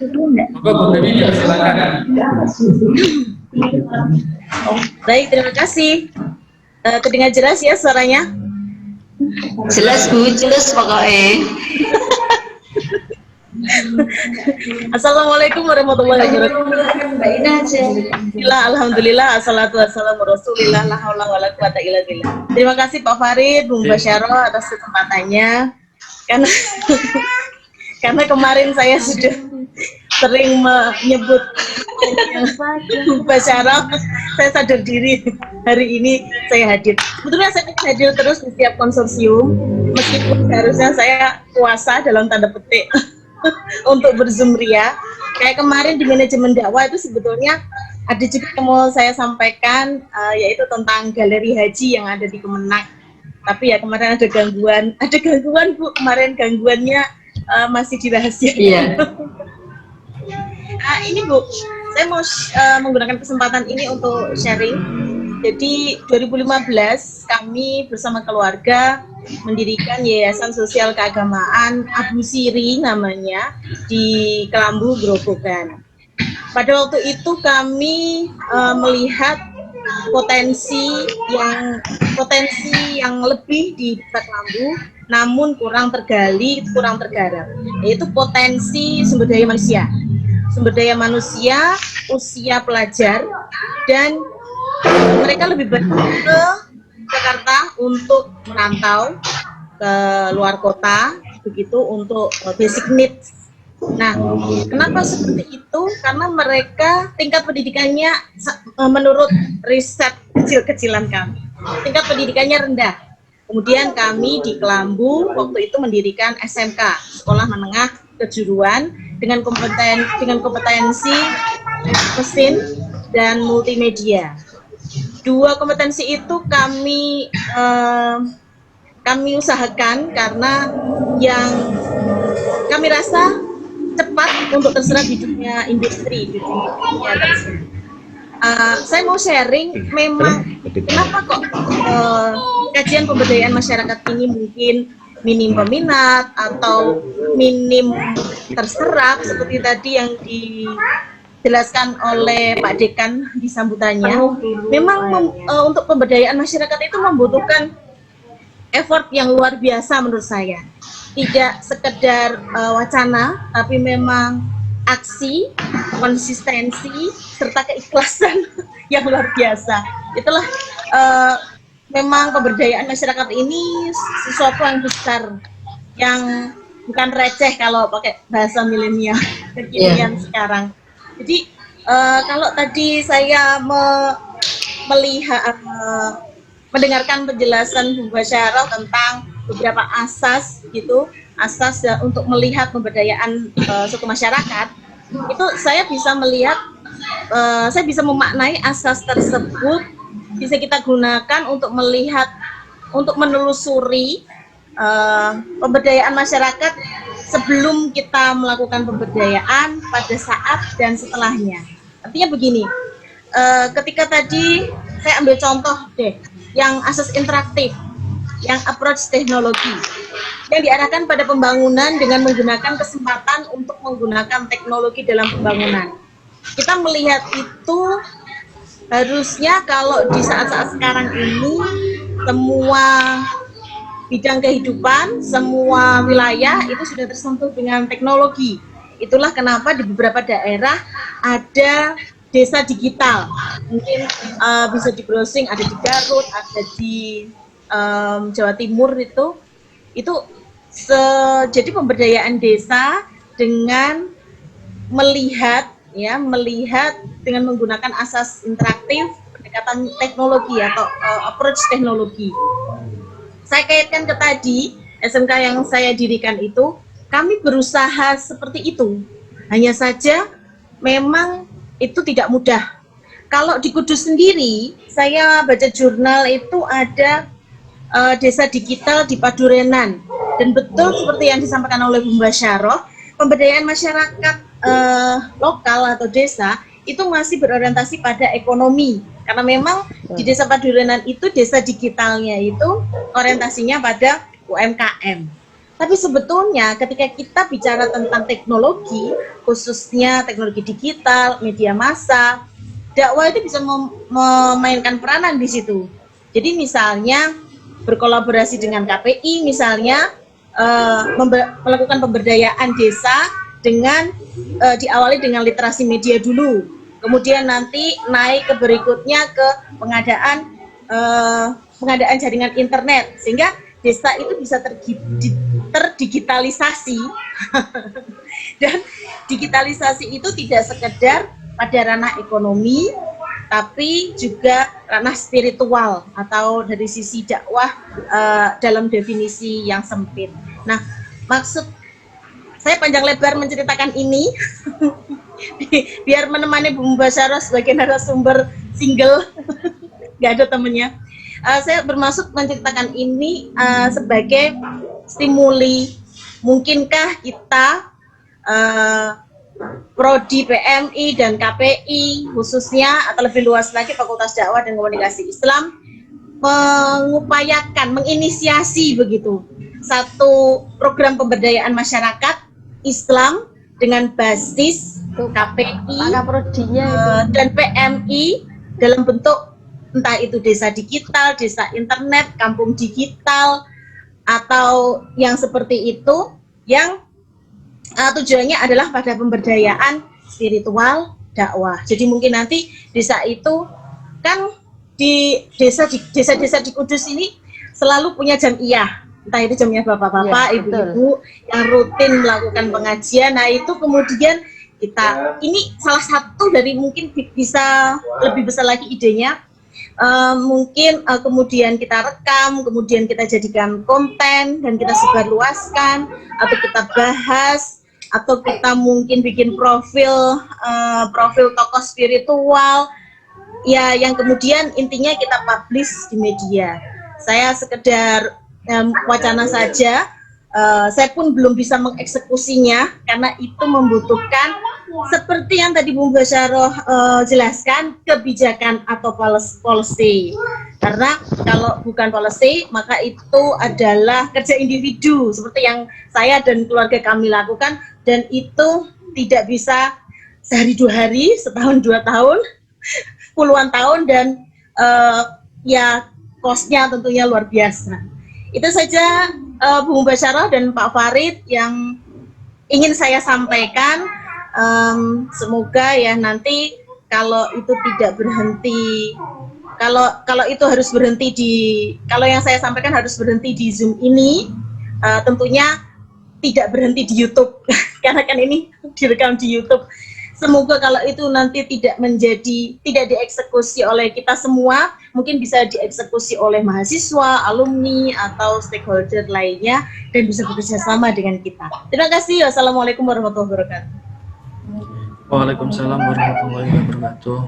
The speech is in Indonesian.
Monggo Bu Dewi, silakan. Baik, terima kasih. Terdengar jelas ya suaranya? Jelas Bu, jelas pokoknya. Assalamualaikum warahmatullahi wabarakatuh. Alhamdulillah, assalatu wassalamu rasulillah, la haula wala quwata illa billah. Terima kasih Pak Farid, Bung Basyaro atas kesempatannya. Karena kemarin saya sudah sering menyebut Bung Basyaro, saya sadar diri hari ini saya hadir. Sebetulnya saya hadir terus di setiap konsorsium, meskipun seharusnya saya puasa dalam tanda petik untuk berzoom ria. Kayak kemarin di manajemen dakwah itu sebetulnya ada juga yang mau saya sampaikan, yaitu tentang galeri haji yang ada di Kemenak. Tapi ya kemarin ada gangguan Bu, kemarin gangguannya masih dirahasiakan. Iya. Ini Bu, saya mau menggunakan kesempatan ini untuk sharing. Jadi 2015 kami bersama keluarga mendirikan Yayasan Sosial Keagamaan Abu Siri namanya di Kelambu, Grobogan. Pada waktu itu kami melihat potensi yang lebih di Desa Kelambu, namun kurang tergali, kurang tergarap, yaitu potensi sumber daya manusia, usia pelajar, dan mereka lebih banyak ke Jakarta untuk merantau ke luar kota, begitu untuk basic needs. Nah, kenapa seperti itu? Karena mereka tingkat pendidikannya menurut riset kecil-kecilan kami, tingkat pendidikannya rendah. Kemudian kami di Kelambu waktu itu mendirikan SMK, Sekolah Menengah Kejuruan, dengan kompetensi mesin dan multimedia. Dua kompetensi itu kami usahakan karena yang kami rasa cepat untuk terserap di dunia industri, di dunia tersebut. Saya mau sharing, memang kenapa kok kajian pemberdayaan masyarakat ini mungkin minim peminat atau minim terserap seperti tadi yang dijelaskan oleh Pak Dekan di sambutannya. Memang untuk pemberdayaan masyarakat itu membutuhkan effort yang luar biasa menurut saya. Tidak sekedar wacana, tapi memang aksi, konsistensi, serta keikhlasan yang luar biasa. Itulah memang pemberdayaan masyarakat ini sesuatu yang besar, yang bukan receh kalau pakai bahasa milenial kekinian sekarang. Jadi kalau tadi saya mendengarkan penjelasan Bu Basyaro tentang beberapa asas gitu, asas untuk melihat pemberdayaan suku masyarakat, itu saya bisa melihat, saya bisa memaknai asas tersebut bisa kita gunakan untuk melihat, untuk menelusuri pemberdayaan masyarakat sebelum kita melakukan pemberdayaan, pada saat dan setelahnya. Artinya begini, ketika tadi saya ambil contoh deh, yang asas interaktif, yang approach teknologi, yang diarahkan pada pembangunan dengan menggunakan kesempatan untuk menggunakan teknologi dalam pembangunan. Kita melihat itu harusnya kalau di saat-saat sekarang ini, semua bidang kehidupan, semua wilayah itu sudah tersentuh dengan teknologi. Itulah kenapa di beberapa daerah ada desa digital. Mungkin bisa di browsing, ada di Garut, ada di Jawa Timur itu jadi pemberdayaan desa dengan melihat dengan menggunakan asas interaktif, pendekatan teknologi atau approach teknologi. Saya kaitkan ke tadi SMK yang saya dirikan itu, kami berusaha seperti itu. Hanya saja memang itu tidak mudah. Kalau di Kudus sendiri, saya baca jurnal itu ada desa digital di Padurenan, dan betul seperti yang disampaikan oleh Bung Basyaro, pemberdayaan masyarakat lokal atau desa itu masih berorientasi pada ekonomi, karena memang di desa Padurenan itu desa digitalnya itu orientasinya pada UMKM. Tapi sebetulnya ketika kita bicara tentang teknologi, khususnya teknologi digital, media massa, dakwah itu bisa memainkan peranan di situ. Jadi misalnya berkolaborasi dengan KPI, misalnya melakukan pemberdayaan desa dengan diawali dengan literasi media dulu, kemudian nanti naik ke berikutnya ke pengadaan jaringan internet, sehingga desa itu bisa terdigitalisasi. Dan digitalisasi itu tidak sekedar pada ranah ekonomi, tapi juga ranah spiritual atau dari sisi dakwah dalam definisi yang sempit. Nah, maksud saya panjang lebar menceritakan ini biar menemani Bu Mubasyarah sebagai narasumber single, nggak ada temennya. Saya bermaksud menceritakan ini sebagai stimuli. Mungkinkah kita Prodi PMI dan KPI khususnya, atau lebih luas lagi Fakultas Dakwah dan Komunikasi Islam, menginisiasi begitu satu program pemberdayaan masyarakat Islam dengan basis KPI dan PMI dalam bentuk entah itu desa digital, desa internet, kampung digital, atau yang seperti itu, yang tujuannya adalah pada pemberdayaan spiritual dakwah. Jadi mungkin nanti desa itu kan di desa-desa di Kudus ini selalu punya jamiah, entah itu jamiah bapak-bapak, ibu-ibu yang rutin melakukan pengajian. Nah itu kemudian kita, ini salah satu dari mungkin bisa lebih besar lagi idenya. Mungkin kemudian kita rekam, kemudian kita jadikan konten dan kita sebarluaskan, atau kita bahas, atau kita mungkin bikin profil tokoh spiritual ya, yang kemudian intinya kita publish di media. Saya sekedar wacana saja, saya pun belum bisa mengeksekusinya karena itu membutuhkan seperti yang tadi Bu Mubasyarah jelaskan, kebijakan atau policy. Karena kalau bukan policy, maka itu adalah kerja individu seperti yang saya dan keluarga kami lakukan, dan itu tidak bisa sehari dua hari, setahun 2 tahun, puluhan tahun, dan ya cost-nya tentunya luar biasa. Itu saja Bu Mubasyarah dan Pak Farid yang ingin saya sampaikan. Semoga ya nanti kalau itu tidak berhenti, kalau itu harus berhenti kalau yang saya sampaikan harus berhenti di Zoom ini, tentunya tidak berhenti di YouTube karena kan ini direkam di YouTube. Semoga kalau itu nanti tidak dieksekusi oleh kita semua, mungkin bisa dieksekusi oleh mahasiswa, alumni, atau stakeholder lainnya, dan bisa bekerja sama dengan kita. Terima kasih. Wassalamualaikum warahmatullahi wabarakatuh. Waalaikumsalam warahmatullahi wabarakatuh.